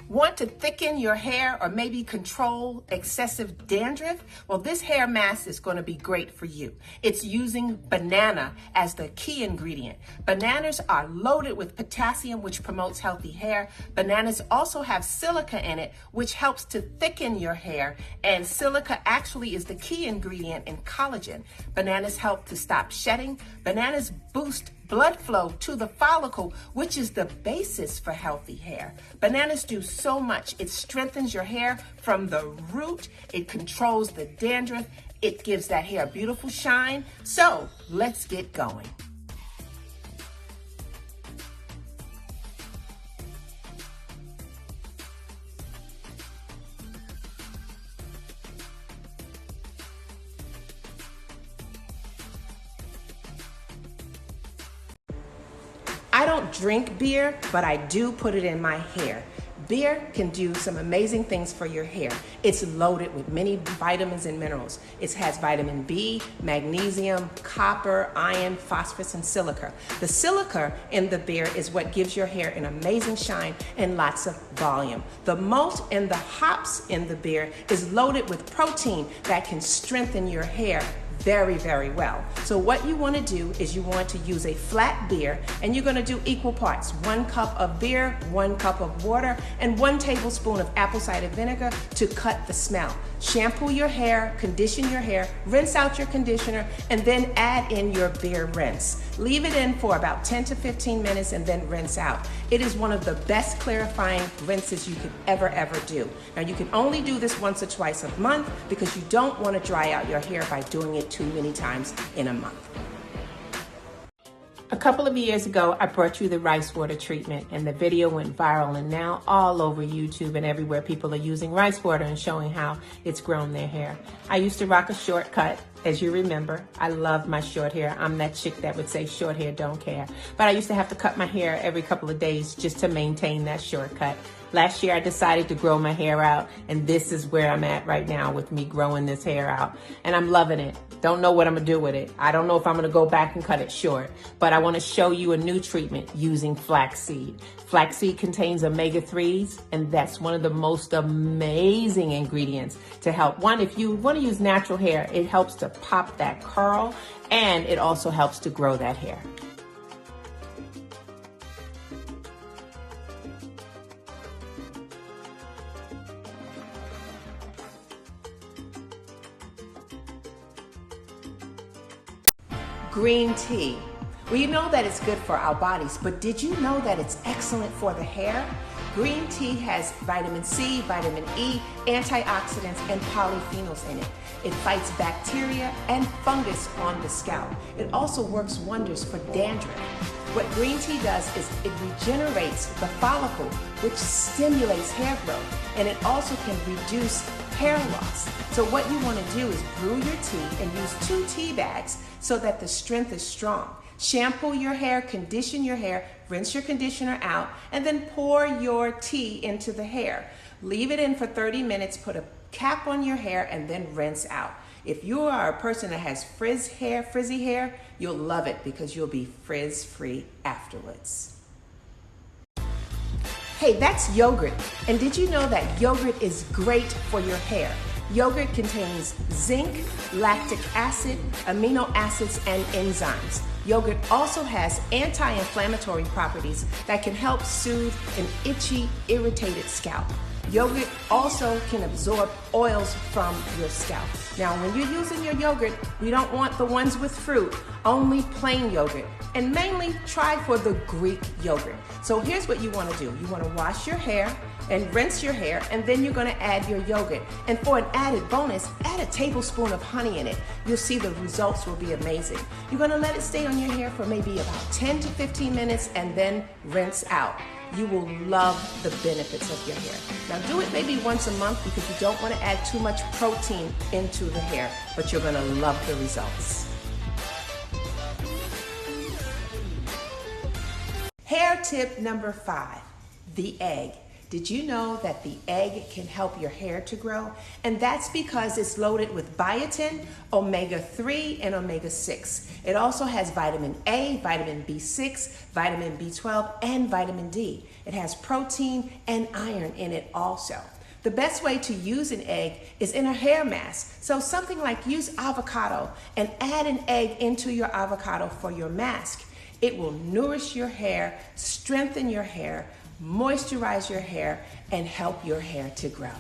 Want to thicken your hair or maybe control excessive dandruff? Well, this hair mask is going to be great for you. It's using banana as the key ingredient. Bananas are loaded with potassium, which promotes healthy hair. Bananas also have silica in it, which helps to thicken your hair. And silica actually is the key ingredient in collagen. Bananas help to stop shedding. Bananas boost blood flow to the follicle, which is the basis for healthy hair. Bananas do so much. It strengthens your hair from the root. It controls the dandruff. It gives that hair a beautiful shine. So let's get going. I don't drink beer, but I do put it in my hair. Beer can do some amazing things for your hair. It's loaded with many vitamins and minerals. It has vitamin B, magnesium, copper, iron, phosphorus, and silica. The silica in the beer is what gives your hair an amazing shine and lots of volume. The malt and the hops in the beer is loaded with protein that can strengthen your hair very, very well. So what you want to do is you want to use a flat beer, and you're going to do equal parts. 1 cup of beer, 1 cup of water, and 1 tablespoon of apple cider vinegar to cut the smell. Shampoo your hair, condition your hair, rinse out your conditioner, and then add in your beer rinse. Leave it in for about 10 to 15 minutes and then rinse out. It is one of the best clarifying rinses you could ever do. Now you can only do this once or twice a month because you don't want to dry out your hair by doing it too many times in a month. A couple of years ago, I brought you the rice water treatment, and the video went viral, and now all over YouTube and everywhere people are using rice water and showing how it's grown their hair. I used to rock a short cut, as you remember. I love my short hair. I'm that chick that would say short hair don't care. But I used to have to cut my hair every couple of days just to maintain that short cut. Last year, I decided to grow my hair out, and this is where I'm at right now with me growing this hair out. And I'm loving it. Don't know what I'm gonna do with it. I don't know if I'm gonna go back and cut it short, but I wanna show you a new treatment using flaxseed. Flaxseed contains omega-3s, and that's one of the most amazing ingredients to help. One, if you wanna use natural hair, it helps to pop that curl, and it also helps to grow that hair. Green tea. Well, you know that it's good for our bodies, but did you know that it's excellent for the hair? Green tea has vitamin C, vitamin E, antioxidants, and polyphenols in it. It fights bacteria and fungus on the scalp. It also works wonders for dandruff. What green tea does is it regenerates the follicle, which stimulates hair growth, and it also can reduce hair loss. So what you want to do is brew your tea and use 2 tea bags so that the strength is strong. Shampoo your hair, condition your hair, rinse your conditioner out, and then pour your tea into the hair. Leave it in for 30 minutes, put a cap on your hair, and then rinse out. If you are a person that has frizzy hair, you'll love it because you'll be frizz-free afterwards. Hey, that's yogurt. And did you know that yogurt is great for your hair? Yogurt contains zinc, lactic acid, amino acids, and enzymes. Yogurt also has anti-inflammatory properties that can help soothe an itchy, irritated scalp. Yogurt also can absorb oils from your scalp. Now, when you're using your yogurt, we don't want the ones with fruit, only plain yogurt. And mainly try for the Greek yogurt. So here's what you want to do. You want to wash your hair and rinse your hair, and then you're going to add your yogurt. And for an added bonus, add a tablespoon of honey in it. You'll see the results will be amazing. You're going to let it stay on your hair for maybe about 10 to 15 minutes and then rinse out. You will love the benefits of your hair. Now do it maybe once a month because you don't want to add too much protein into the hair, but you're going to love the results. Hair tip number 5, the egg. Did you know that the egg can help your hair to grow? And that's because it's loaded with biotin, omega-3, and omega-6. It also has vitamin A, vitamin B6, vitamin B12, and vitamin D. It has protein and iron in it also. The best way to use an egg is in a hair mask. So something like use avocado and add an egg into your avocado for your mask. It will nourish your hair, strengthen your hair, moisturize your hair, and help your hair to grow.